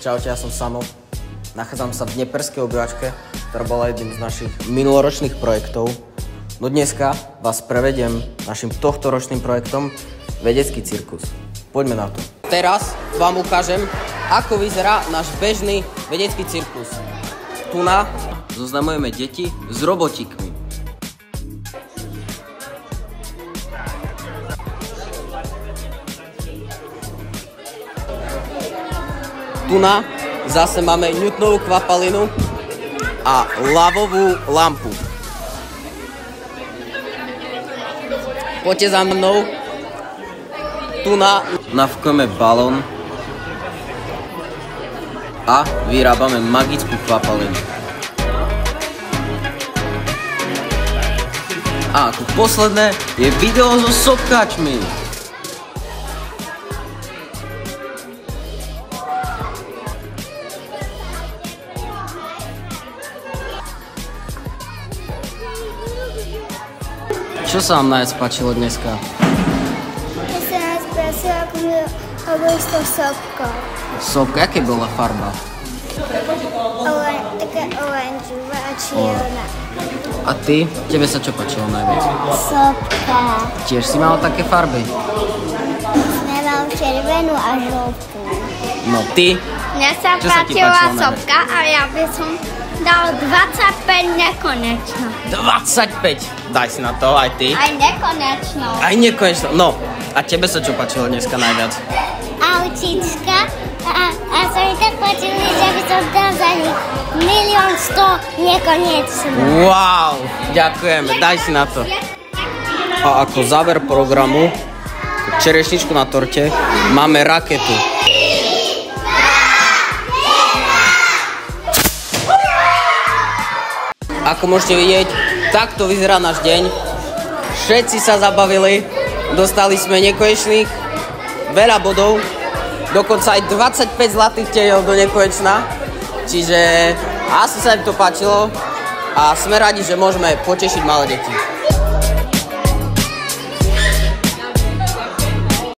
Čaute, ja som Samo. Nachádzam sa v Dnieperskej obývačke, ktorá bola jedným z našich minuloročných projektov. No dneska vás prevediem našim tohtoročným projektom Vedecký cirkus. Poďme na to. Teraz vám ukážem, ako vyzerá náš bežný vedecký cirkus. Tu zoznamujeme deti s robotíkmi. Tu zase máme Newtonovú kvapalinu a lavovú lampu. Poďte za mnou. Tu nafúkujeme balón a vyrábame magickú kvapalinu. A ako posledné je video so sopkačmi. Čo sa vám najviac páčilo dneska? Ja sa najviac páčilo, ako mi hovorili s tou sopkou. Sopka, aká bola farba? Taká oranžová a čierna. A ty? Tebe sa čo páčilo najviac? Sopka. Tiež si mal také farby? Sme mali červenú a žltú. No ty? Mne sa páčila sopka a ja by som dal 25 nekonečno. 25! Daj si na to, aj ty. Aj nekonečno. Aj nekonečno. No, a tebe sa čo páčilo dneska najviac? Autička a sa mi tak páčili, že by som dal za nich 1 100 000 nekonečno. Wow, ďakujeme, daj si na to. A ako záver programu, čerešničku na torte, máme raketu. Ako môžete vidieť, takto vyzerá náš deň. Všetci sa zabavili, dostali sme nekonečných veľa bodov, dokonca aj 25 zlatých tejov do nekonečna. Čiže asi sa im to páčilo a sme radi, že môžeme potešiť malé deti.